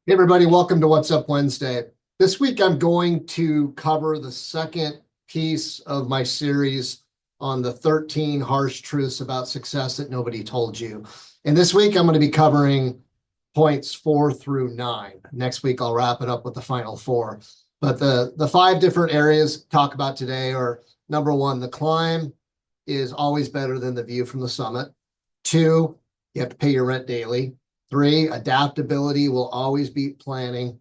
Hey everybody, welcome to What's Up Wednesday. This week I'm going to cover the second piece of my series on the 13 harsh truths about success that nobody told you. And this week I'm going to be covering points 4 through 9. Next week I'll wrap it up with the final 4. But the 5 different areas to talk about today are: number 1, the climb is always better than the view from the summit. 2, you have to pay your rent daily. 3, adaptability will always beat planning.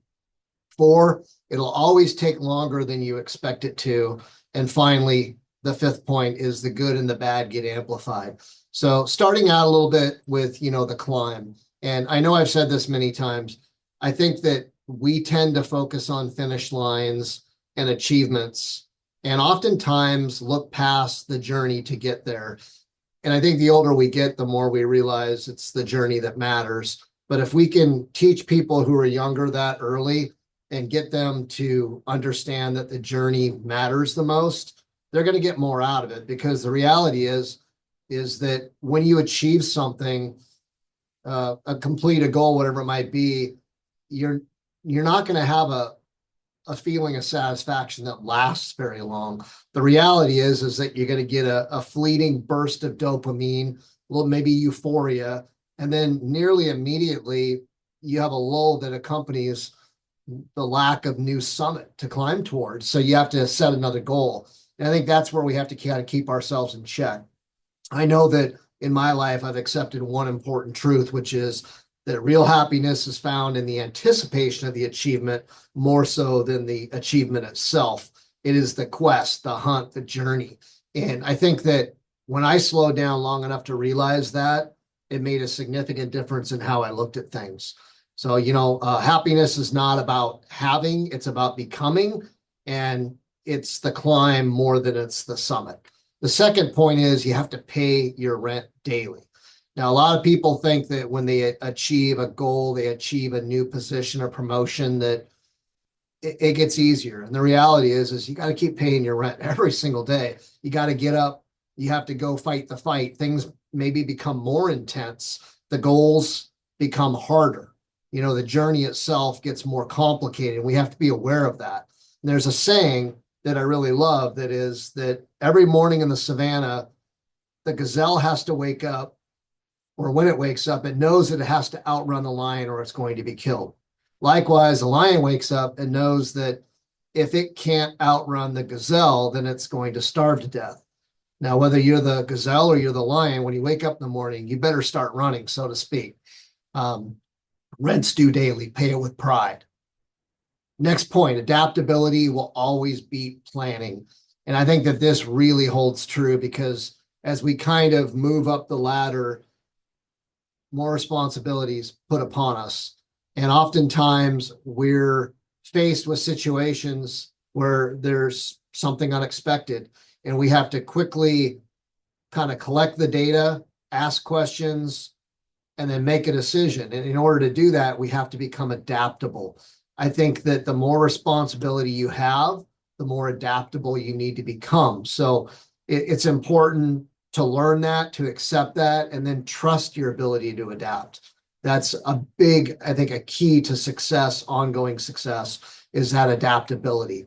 4, it'll always take longer than you expect it to. And finally, the 5th point is the good and the bad get amplified. So starting out a little bit with, the climb. And I know I've said this many times. I think that we tend to focus on finish lines and achievements and oftentimes look past the journey to get there. And I think the older we get, the more we realize it's the journey that matters. But if we can teach people who are younger that early and get them to understand that the journey matters the most, they're going to get more out of it. Because the reality is that when you achieve something, complete a goal, whatever it might be, you're not going to have a feeling of satisfaction that lasts very long. The reality is that you're going to get a fleeting burst of dopamine, well, maybe euphoria, and then nearly immediately you have a lull that accompanies the lack of new summit to climb towards. So you have to set another goal. And I think that's where we have to kind of keep ourselves in check. I know that in my life, I've accepted one important truth, which is that real happiness is found in the anticipation of the achievement more so than the achievement itself. It is the quest, the hunt, the journey. And I think that when I slowed down long enough to realize that, it made a significant difference in how I looked at things. So, happiness is not about having, it's about becoming, and it's the climb more than it's the summit. The second point is you have to pay your rent daily. Now, a lot of people think that when they achieve a goal, they achieve a new position or promotion, that it gets easier. And the reality is you got to keep paying your rent every single day. You got to get up. You have to go fight the fight. Things maybe become more intense. The goals become harder. The journey itself gets more complicated. We have to be aware of that. And there's a saying that I really love that is that every morning in the savannah, the gazelle has to wake up, or when it wakes up, it knows that it has to outrun the lion or it's going to be killed. Likewise, the lion wakes up and knows that if it can't outrun the gazelle, then it's going to starve to death. Now, whether you're the gazelle or you're the lion, when you wake up in the morning, you better start running, so to speak. Rent's due daily, pay it with pride. Next point, adaptability will always beat planning. And I think that this really holds true because as we kind of move up the ladder, more responsibilities put upon us. And oftentimes we're faced with situations where there's something unexpected and we have to quickly kind of collect the data, ask questions, and then make a decision. And in order to do that, we have to become adaptable. I think that the more responsibility you have, the more adaptable you need to become. So it's important to learn that, to accept that, and then trust your ability to adapt. That's a big, I think, a key to success, ongoing success, is that adaptability.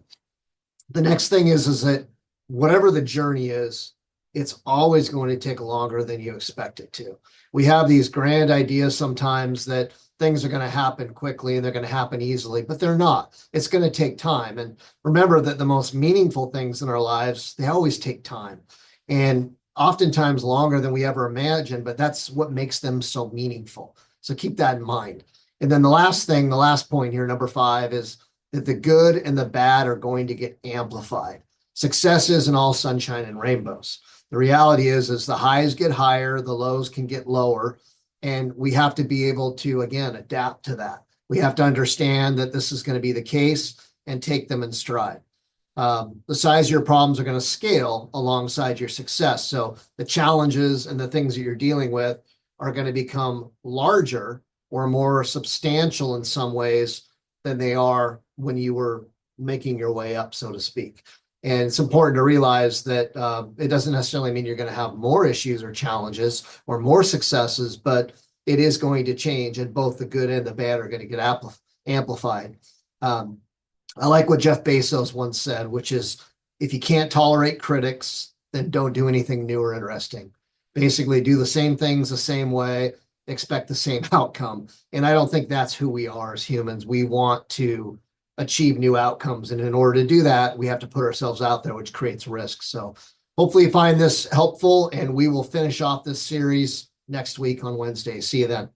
The next thing is that whatever the journey is, it's always going to take longer than you expect it to. We have these grand ideas sometimes that things are going to happen quickly and they're going to happen easily, but they're not. It's going to take time. And remember that the most meaningful things in our lives, they always take time. And oftentimes longer than we ever imagined, but that's what makes them so meaningful. So keep that in mind. And then the last point here, number 5, is that the good and the bad are going to get amplified. Success isn't all sunshine and rainbows. The reality is the highs get higher, the lows can get lower, and we have to be able to, again, adapt to that. We have to understand that this is going to be the case and take them in stride. The size of your problems are going to scale alongside your success. So the challenges and the things that you're dealing with are going to become larger or more substantial in some ways than they are when you were making your way up, so to speak. And it's important to realize that it doesn't necessarily mean you're going to have more issues or challenges or more successes, but it is going to change, and both the good and the bad are going to get amplified. I like what Jeff Bezos once said, which is if you can't tolerate critics, then don't do anything new or interesting. Basically, do the same things the same way, expect the same outcome. And I don't think that's who we are as humans. We want to achieve new outcomes. And in order to do that, we have to put ourselves out there, which creates risk. So hopefully you find this helpful, and we will finish off this series next week on Wednesday. See you then.